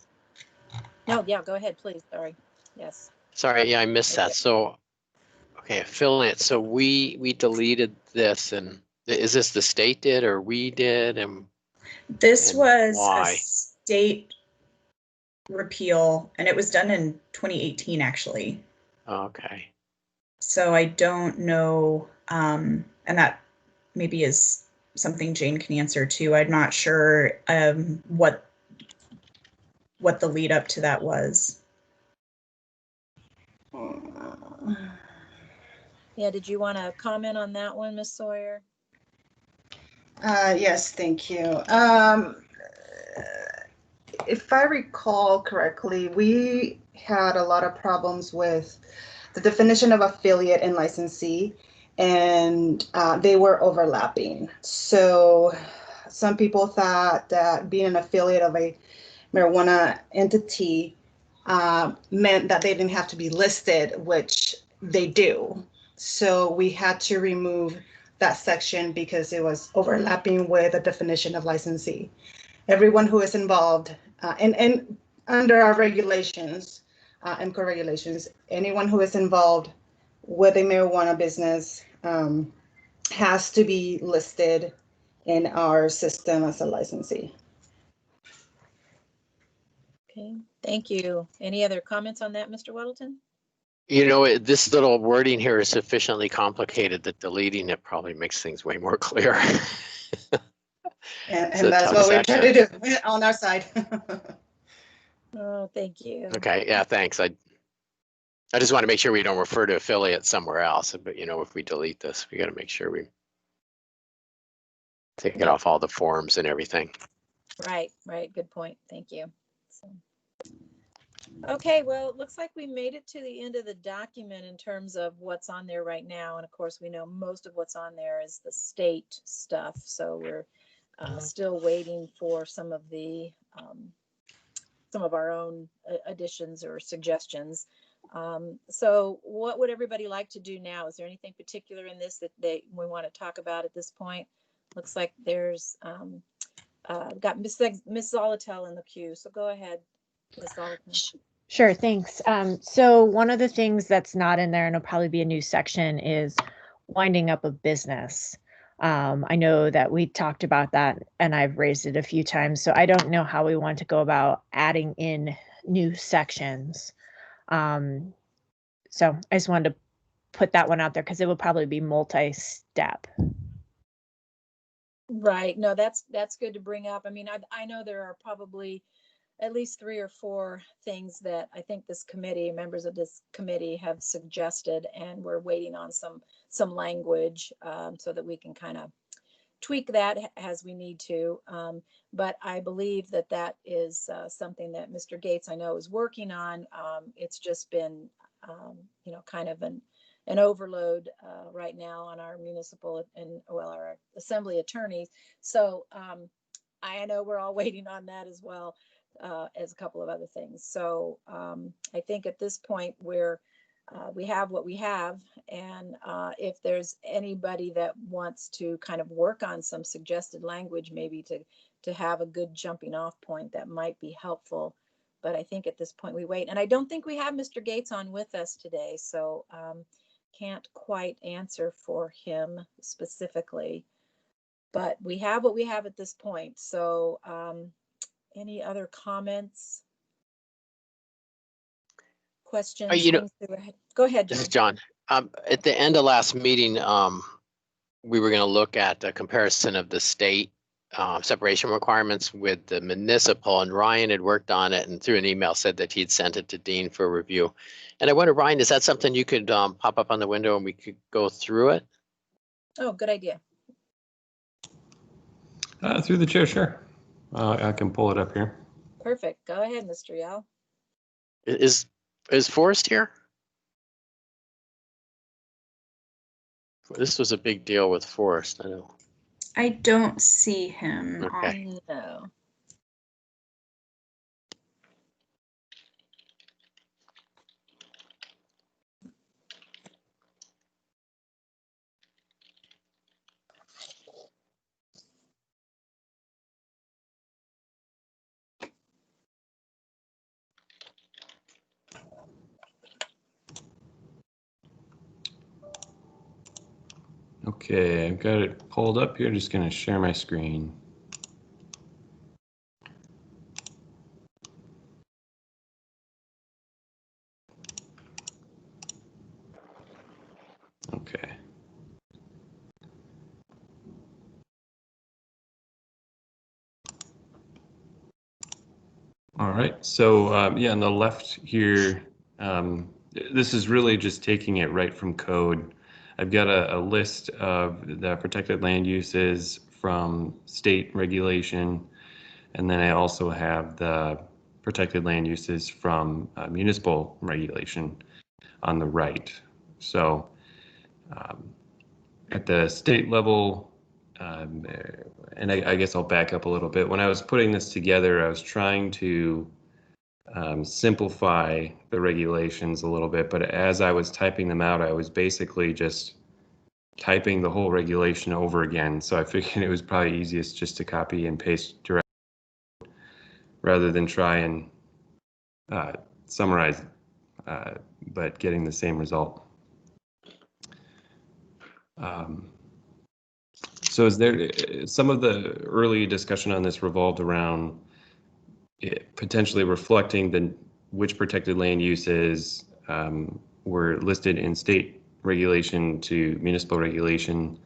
No, yeah, go ahead, please. Sorry. Yes. Sorry, yeah, I missed that. So, okay, affiliate. So we deleted this, and is this the state did or we did? And this and was why? a state repeal, and it was done in 2018, actually. Okay. So I don't know, and that maybe is something Jane can answer too. I'm not sure what the lead up to that was. Yeah, did you want to comment on that one, Ms. Sawyer? Yes, thank you. If I recall correctly, we had a lot of problems with the definition of affiliate and licensee, and they were overlapping. So some people thought that being an affiliate of a marijuana entity meant that they didn't have to be listed, which they do. So we had to remove that section because it was overlapping with the definition of licensee. Everyone who is involved, and under our regulations, and core regulations, anyone who is involved with a marijuana business has to be listed in our system as a licensee. Okay, thank you. Any other comments on that, Mr. Weddleton? You know, this little wording here is sufficiently complicated that deleting it probably makes things way more clear. And that's what we're trying to do on our side. Oh, thank you. Okay, yeah, thanks. I just want to make sure we don't refer to affiliate somewhere else. But you know, if we delete this, we got to make sure we take it off all the forms and everything. Right. Good point. Thank you. So, okay, well, it looks like we made it to the end of the document in terms of what's on there right now. And of course, we know most of what's on there is the state stuff. So we're still waiting for some of our own additions or suggestions. So what would everybody like to do now? Is there anything particular in this that we want to talk about at this point? Looks like there's got Ms. Zolotel in the queue. So go ahead, Ms. Zolotel. Sure, thanks. So one of the things that's not in there, and it'll probably be a new section, is winding up a business. I know that we talked about that and I've raised it a few times, so I don't know how we want to go about adding in new sections. So I just wanted to put that one out there because it would probably be multi-step. Right. No, that's good to bring up. I mean, I know there are probably at least 3 or 4 things that I think this committee, members of this committee have suggested, and we're waiting on some language so that we can kind of tweak that as we need to. But I believe that is something that Mr. Gates, I know, is working on. It's just been, kind of an overload right now on our municipal and, well, our assembly attorneys. So I know we're all waiting on that as well. As a couple of other things. So I think at this point we have what we have, and if there's anybody that wants to kind of work on some suggested language, maybe to have a good jumping off point, that might be helpful. But I think at this point we wait, and I don't think we have Mr. Gates on with us today, so can't quite answer for him specifically. But we have what we have at this point. So any other comments? Questions? Go ahead, This is John. John. At the end of last meeting, we were going to look at a comparison of the state separation requirements with the municipal, and Ryan had worked on it and through an email said that he'd sent it to Dean for review. And I wonder, Ryan, is that something you could pop up on the window and we could go through it? Oh, good idea. Through the chair, sure. I can pull it up here. Perfect. Go ahead, Mr. Yao. Is Forrest here? This was a big deal with Forrest, I know. I don't see him. Okay. No. Okay, I've got it pulled up here. Just going to share my screen. Okay. All right. So yeah, on the left here, this is really just taking it right from code. I've got a list of the protected land uses from state regulation, and then I also have the protected land uses from municipal regulation on the right. So at the state level, and I guess I'll back up a little bit. When I was putting this together, I was trying to simplify the regulations a little bit, but as I was typing them out, I was basically just typing the whole regulation over again. So I figured it was probably easiest just to copy and paste directly rather than try and summarize, but getting the same result. So is there some of the early discussion on this revolved around potentially reflecting which protected land uses were listed in state regulation to municipal regulation.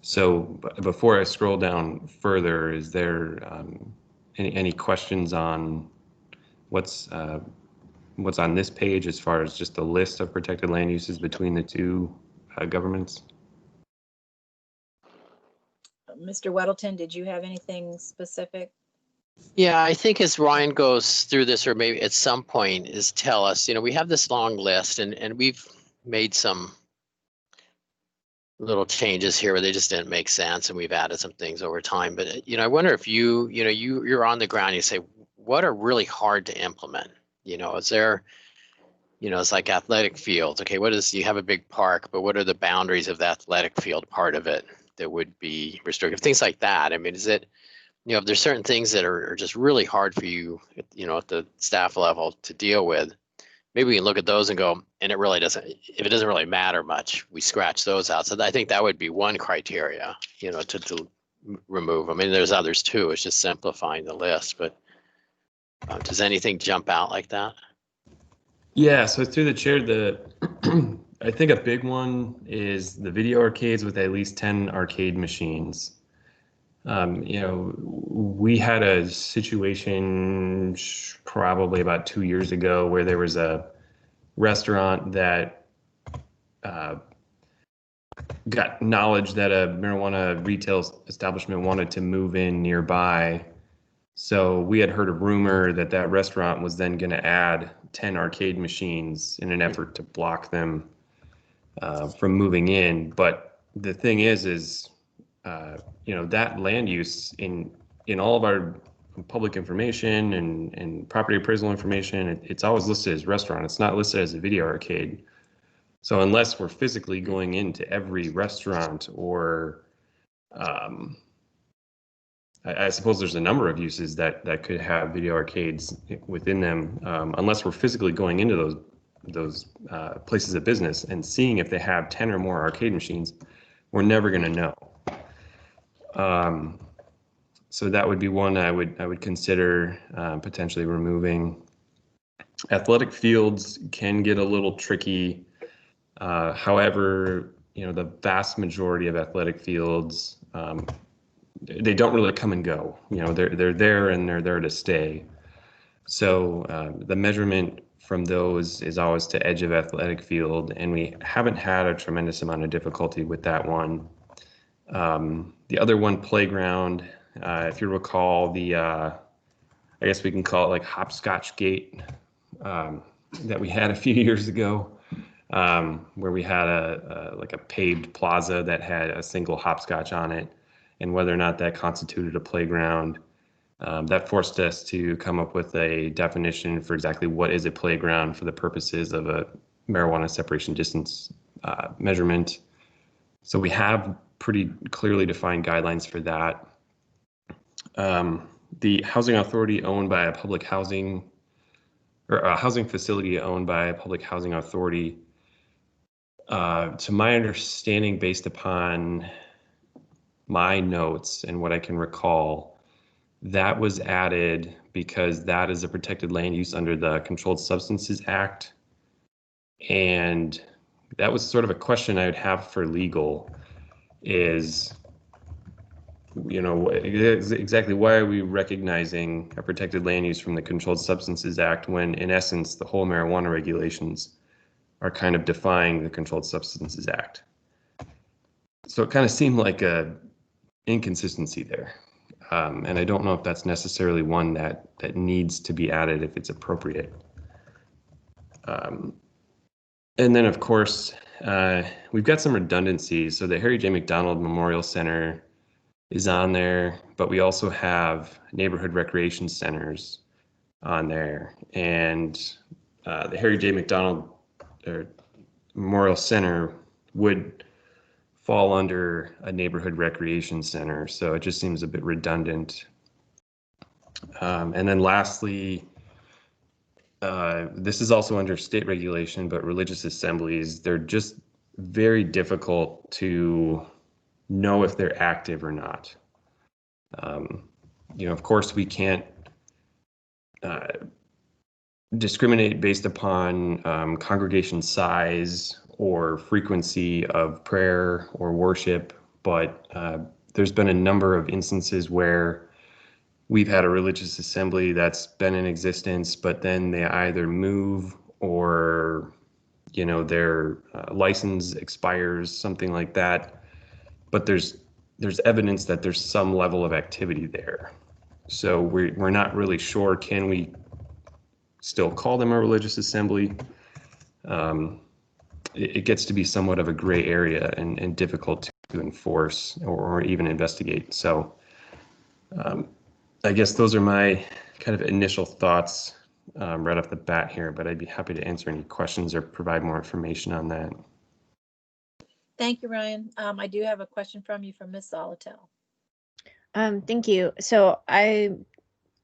So before I scroll down further, is there any questions on what's on this page as far as just the list of protected land uses between the two governments? Mr. Weddleton, did you have anything specific? Yeah, I think as Ryan goes through this, or maybe at some point, is tell us, we have this long list and we've made some little changes here where they just didn't make sense, and we've added some things over time. But I wonder if you're on the ground, you say, what are really hard to implement? Is there, it's like athletic fields. Okay, you have a big park, but what are the boundaries of the athletic field part of it that would be restrictive? Things like that. I mean, is it, if there's certain things that are just really hard for you, at the staff level to deal with, maybe we can look at those and go, and it really doesn't, if it doesn't really matter much, we scratch those out. So I think that would be one criteria, to remove. I mean, there's others too. It's just simplifying the list, but does anything jump out like that? Yeah, so through the chair, I think a big one is the video arcades with at least 10 arcade machines. We had a situation probably about 2 years ago where there was a restaurant that got knowledge that a marijuana retail establishment wanted to move in nearby. So we had heard a rumor that that restaurant was then going to add 10 arcade machines in an effort to block them from moving in. But the thing is that land use in all of our public information and property appraisal information, it's always listed as restaurant. It's not listed as a video arcade. So unless we're physically going into every restaurant or I suppose there's a number of uses that could have video arcades within them. Unless we're physically going into those places of business and seeing if they have 10 or more arcade machines, we're never going to know. So that would be one I would consider potentially removing. Athletic fields can get a little tricky. However, the vast majority of athletic fields, they don't really come and go. They're there and they're there to stay. So the measurement from those is always to edge of athletic field, and we haven't had a tremendous amount of difficulty with that one. The other one, playground, if you recall, I guess we can call it like hopscotch gate that we had a few years ago, where we had a paved plaza that had a single hopscotch on it, and whether or not that constituted a playground. That forced us to come up with a definition for exactly what is a playground for the purposes of a marijuana separation distance measurement. So we have pretty clearly defined guidelines for that. The housing authority owned by a public housing or a housing facility owned by a public housing authority, to my understanding, based upon my notes and what I can recall, that was added because that is a protected land use under the Controlled Substances Act. And that was sort of a question I would have for legal is, exactly why are we recognizing a protected land use from the Controlled Substances Act when, in essence, the whole marijuana regulations are kind of defying the Controlled Substances Act? So it kind of seemed like a inconsistency there. And I don't know if that's necessarily one that needs to be added if it's appropriate. And then, of course, we've got some redundancies. So the Harry J. McDonald Memorial Center is on there, but we also have neighborhood recreation centers on there. And the Harry J. McDonald Memorial Center would fall under a neighborhood recreation center. So it just seems a bit redundant. And then lastly, this is also under state regulation, but religious assemblies, they're just very difficult to know if they're active or not. Of course, we can't discriminate based upon congregation size or frequency of prayer or worship, but there's been a number of instances where we've had a religious assembly that's been in existence, but then they either move or their license expires, something like that. But there's evidence that there's some level of activity there. So we're not really sure, can we still call them a religious assembly? It gets to be somewhat of a gray area and difficult to enforce or even investigate. So I guess those are my kind of initial thoughts right off the bat here, but I'd be happy to answer any questions or provide more information on that. Thank you, Ryan. I do have a question from you from Ms. Zolotel. Thank you. So I'm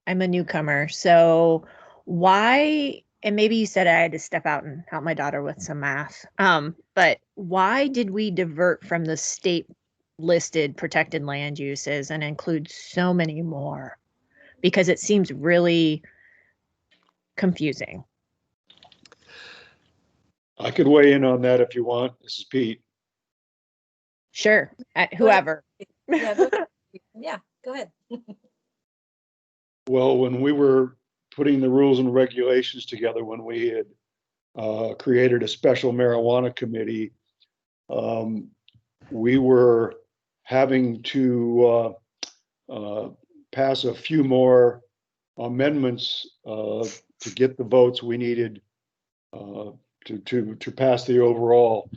a newcomer. So why, and maybe you said I had to step out and help my daughter with some math, but why did we divert from the state listed protected land uses and include so many more? Because it seems really confusing. I could weigh in on that if you want. This is Pete. Sure, whoever. Yeah, go ahead. Yeah, go ahead. Well, when we were putting the rules and regulations together, when we had created a special marijuana committee, we were having to pass a few more amendments to get the votes we needed to pass the overall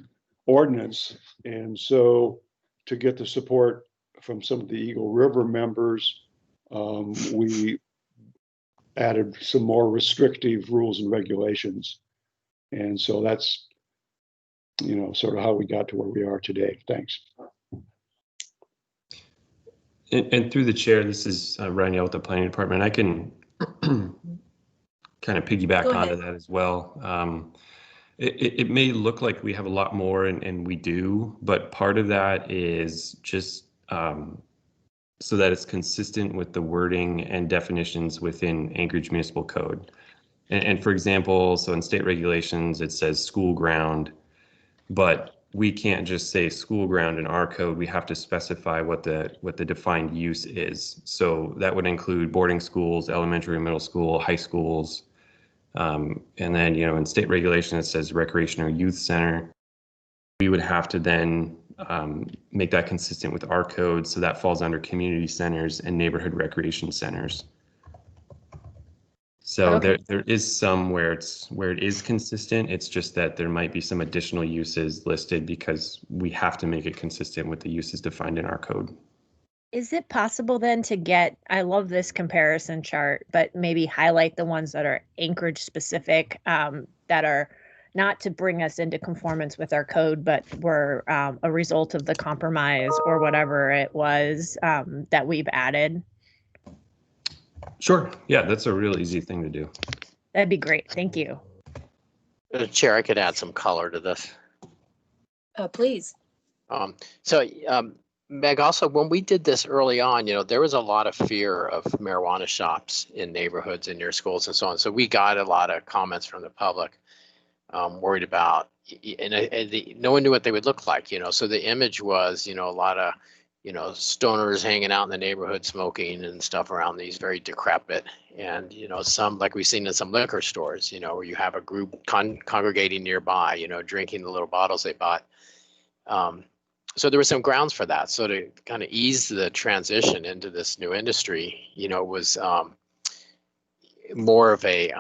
ordinance. And so to get the support from some of the Eagle River members, we added some more restrictive rules and regulations. And so that's, sort of how we got to where we are today. Thanks. And through the chair, this is Ryan Yell with the Planning Department. I can kind of piggyback Go onto ahead. that as well. It may look like we have a lot more, and we do, but part of that is just so that it's consistent with the wording and definitions within Anchorage Municipal Code. And for example, so in state regulations, it says school ground, but we can't just say school ground in our code. We have to specify what the defined use is. So that would include boarding schools, elementary, middle school, high schools. And then, in state regulation, it says recreation or youth center. We would have to then make that consistent with our code. So that falls under community centers and neighborhood recreation centers. So Okay. there is some where it is consistent. It's just that there might be some additional uses listed because we have to make it consistent with the uses defined in our code. Is it possible then to get, I love this comparison chart, but maybe highlight the ones that are Anchorage specific, that are not to bring us into conformance with our code, but were a result of the compromise or whatever it was that we've added? Sure. Yeah, that's a real easy thing to do. That'd be great. Thank you. Chair, I could add some color to this. Please. Meg, also, when we did this early on, there was a lot of fear of marijuana shops in neighborhoods and near schools and so on. So we got a lot of comments from the public worried about, no one knew what they would look like, So the image was, a lot of, stoners hanging out in the neighborhood smoking and stuff around these very decrepit. And, some, like we've seen in some liquor stores, where you have a group congregating nearby, drinking the little bottles they bought. So there were some grounds for that. So to kind of ease the transition into this new industry, was more of a,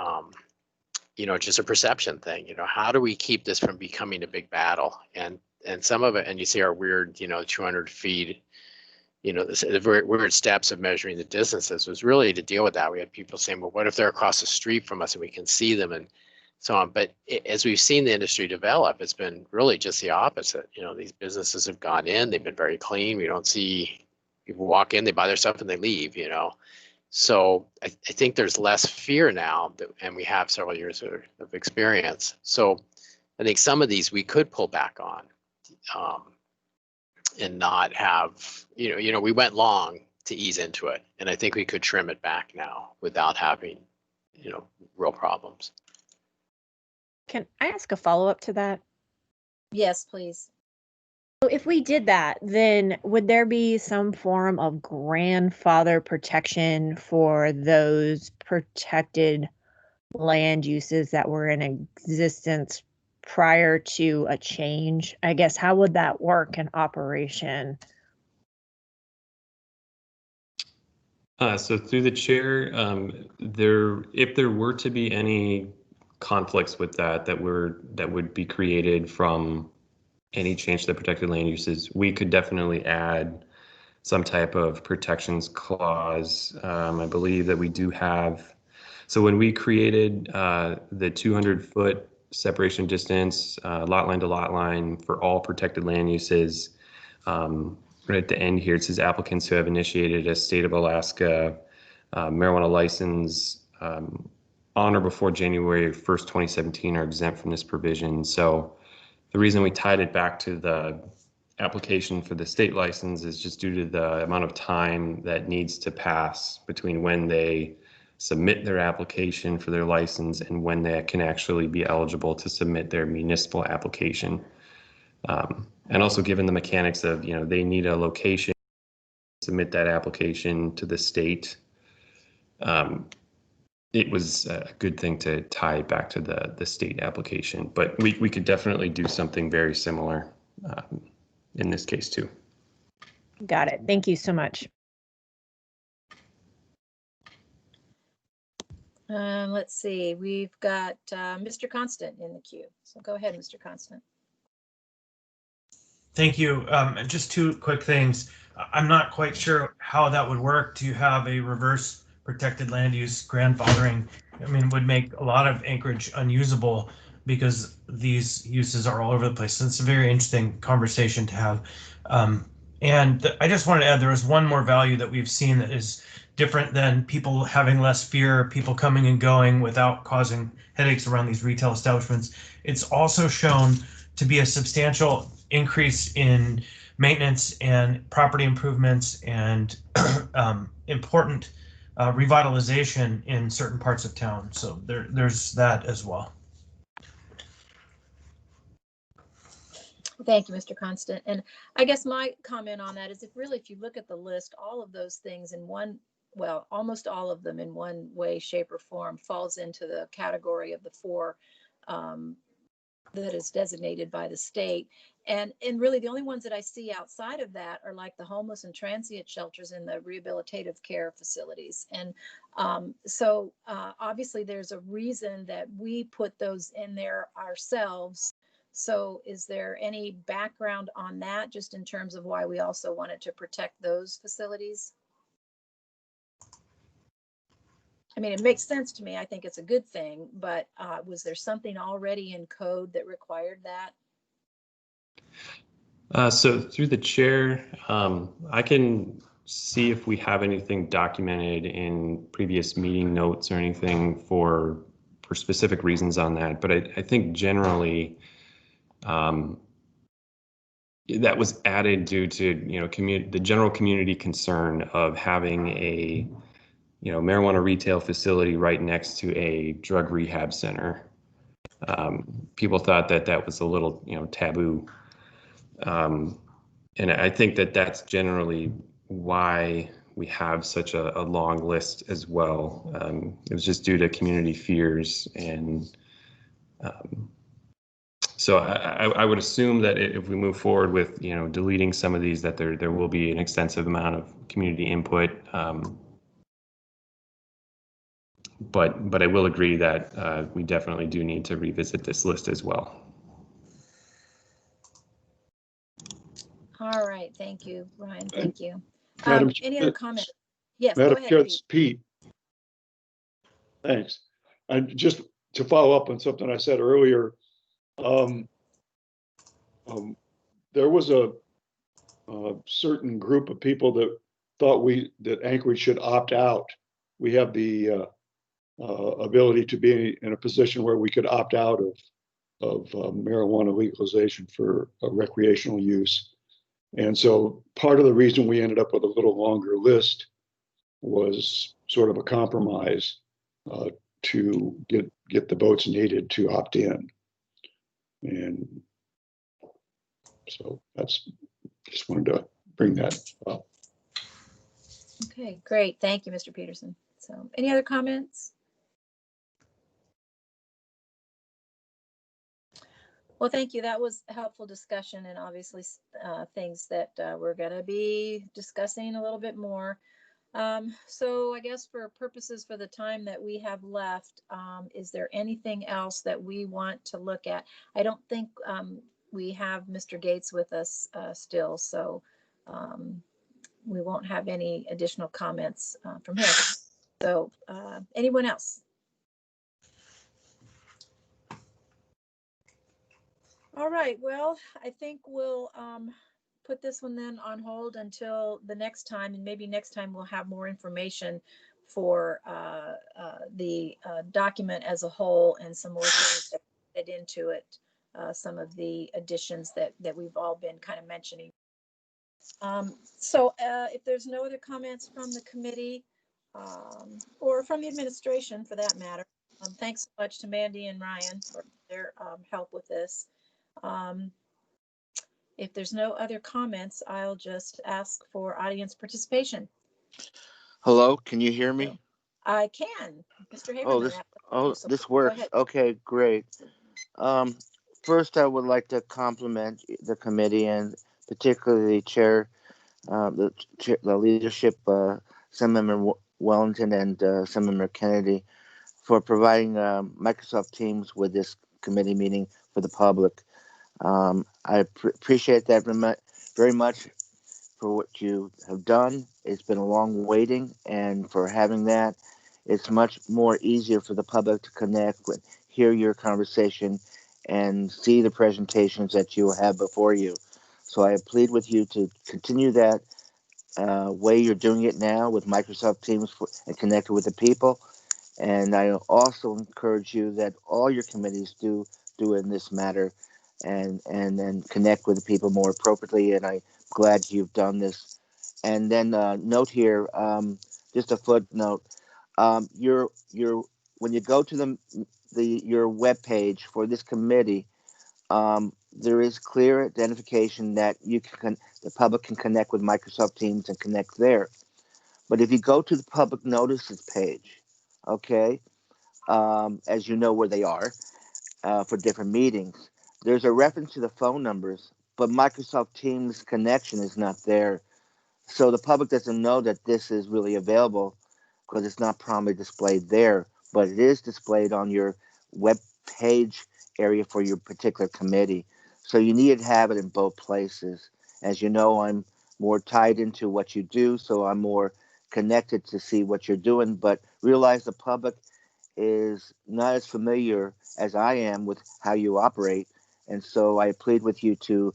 just a perception thing. How do we keep this from becoming a big battle? And some of it, and you see our weird, 200 feet, the very weird steps of measuring the distances was really to deal with that. We had people saying, well, what if they're across the street from us and we can see them and so on. But as we've seen the industry develop, it's been really just the opposite. These businesses have gone in, they've been very clean. We don't see people walk in, they buy their stuff and they leave, So I think there's less fear now, and we have several years of experience. So I think some of these we could pull back on and not have, we went long to ease into it. And I think we could trim it back now without having, real problems. Can I ask a follow-up to that? Yes, please. So if we did that, then would there be some form of grandfather protection for those protected land uses that were in existence prior to a change? I guess, how would that work in operation? So through the chair, if there were to be any conflicts with that would be created from any change to the protected land uses, we could definitely add some type of protections clause. I believe that we do have. So when we created the 200-foot separation distance, lot line to lot line for all protected land uses, right at the end here, it says applicants who have initiated a state of Alaska marijuana license on or before January 1st, 2017 are exempt from this provision. So the reason we tied it back to the application for the state license is just due to the amount of time that needs to pass between when they submit their application for their license and when they can actually be eligible to submit their municipal application. And also given the mechanics of, they need a location, submit that application to the state. It was a good thing to tie back to the state application, but we could definitely do something very similar in this case too. Got it. Thank you so much. Let's see, we've got Mr. Constant in the queue. So go ahead, Mr. Constant. Thank you. Just two quick things. I'm not quite sure how that would work to have a reverse protected land use grandfathering. I mean, it would make a lot of acreage unusable because these uses are all over the place. So it's a very interesting conversation to have. And I just wanted to add, there is one more value that we've seen that is different than people having less fear, people coming and going without causing headaches around these retail establishments. It's also shown to be a substantial increase in maintenance and property improvements and important revitalization in certain parts of town. So there's that as well. Thank you, Mr. Constant. And I guess my comment on that is if you look at the list, all of those things in one, well, almost all of them in one way, shape, or form falls into the category of the four that is designated by the state. And really the only ones that I see outside of that are like the homeless and transient shelters and the rehabilitative care facilities. And so obviously there's a reason that we put those in there ourselves. So is there any background on that, just in terms of why we also wanted to protect those facilities? I mean, it makes sense to me. I think it's a good thing, but was there something already in code that required that? So through the chair, I can see if we have anything documented in previous meeting notes or anything for specific reasons on that. But I think generally that was added due to the general community concern of having a marijuana retail facility right next to a drug rehab center. People thought that was a little taboo. And I think that's generally why we have such a long list as well. It was just due to community fears. And so I would assume that if we move forward with, deleting some of these, that there will be an extensive amount of community input. But I will agree that we definitely do need to revisit this list as well. All right, thank you, Ryan. Thank you. Madam Any other comments? Yes, Madam go ahead, Chair, Pete. it's Pete. Thanks. And just to follow up on something I said earlier, there was a certain group of people that thought that Anchorage should opt out. We have the ability to be in a position where we could opt out of marijuana legalization for recreational use. And so part of the reason we ended up with a little longer list was sort of a compromise to get the votes needed to opt in. And so just wanted to bring that up. Okay, great. Thank you, Mr. Peterson. So any other comments? Well, thank you. That was a helpful discussion, and obviously things that we're going to be discussing a little bit more. So I guess for purposes for the time that we have left, is there anything else that we want to look at? I don't think we have Mr. Gates with us still, so we won't have any additional comments from him. So anyone else? All right, well, I think we'll put this one then on hold until the next time, and maybe next time we'll have more information for the document as a whole and some more things that fit into it, some of the additions that we've all been kind of mentioning. So if there's no other comments from the committee, or from the administration for that matter. Thanks so much to Mandy and Ryan for their help with this. If there's no other comments, I'll just ask for audience participation. Hello, can you hear me? I can, Mr. Oh, Haberman. this works. Okay, great. First, I would like to compliment the committee and particularly the chair, the leadership, Assemblymember Wellington and Assemblymember Kennedy, for providing Microsoft Teams with this committee meeting for the public. I appreciate that very much for what you have done. It's been a long waiting, and for having that, it's much more easier for the public to connect with, hear your conversation, and see the presentations that you have before you. So I plead with you to continue that way you're doing it now with Microsoft Teams and connected with the people. And I also encourage you that all your committees do in this matter and connect with the people more appropriately. And I'm glad you've done this. And then note here, just a footnote, your when you go to your web page for this committee, there is clear identification that the public can connect with Microsoft Teams and connect there. But if you go to the public notices page, okay, as you know where they are for different meetings, there's a reference to the phone numbers, but Microsoft Teams connection is not there. So the public doesn't know that this is really available because it's not prominently displayed there, but it is displayed on your web page area for your particular committee. So you need to have it in both places. As you know, I'm more tied into what you do, so I'm more connected to see what you're doing, but realize the public is not as familiar as I am with how you operate. And so I plead with you to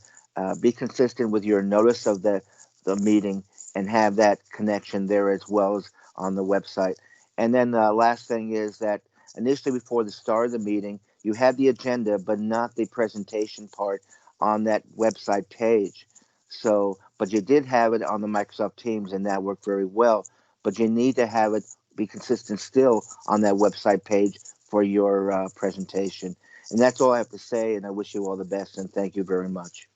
be consistent with your notice of the meeting and have that connection there as well as on the website. And then the last thing is that initially before the start of the meeting, you had the agenda, but not the presentation part on that website page. So, but you did have it on the Microsoft Teams and that worked very well. But you need to have it be consistent still on that website page for your presentation. And that's all I have to say. And I wish you all the best and thank you very much.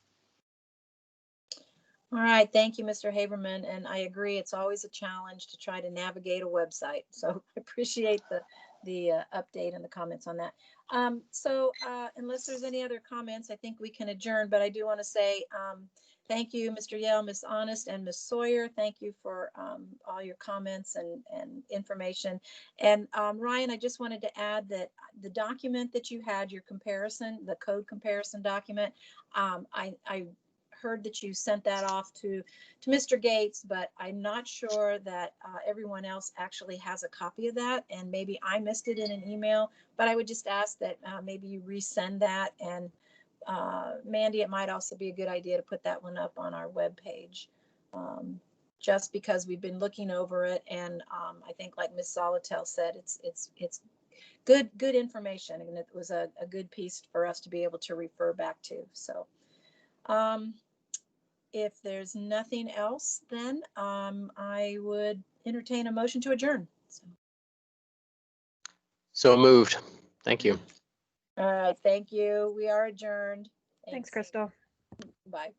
All right, thank you, Mr. Haberman, and I agree. It's always a challenge to try to navigate a website. So I appreciate the update and the comments on that. Unless there's any other comments, I think we can adjourn. But I do want to say thank you, Mr. Yale, Ms. Honest, and Ms. Sawyer. Thank you for all your comments and information. And Ryan, I just wanted to add that the document that you had, your comparison, the code comparison document, I heard that you sent that off to Mr. Gates, but I'm not sure that everyone else actually has a copy of that, and maybe I missed it in an email, but I would just ask that maybe you resend that. And Mandy, it might also be a good idea to put that one up on our webpage, just because we've been looking over it, and I think, like Ms. Solotel said, it's good information, and it was a good piece for us to be able to refer back to. So if there's nothing else, then I would entertain a motion to adjourn. So moved. Thank you. All right, thank you. We are adjourned. Thanks, Crystal. Bye.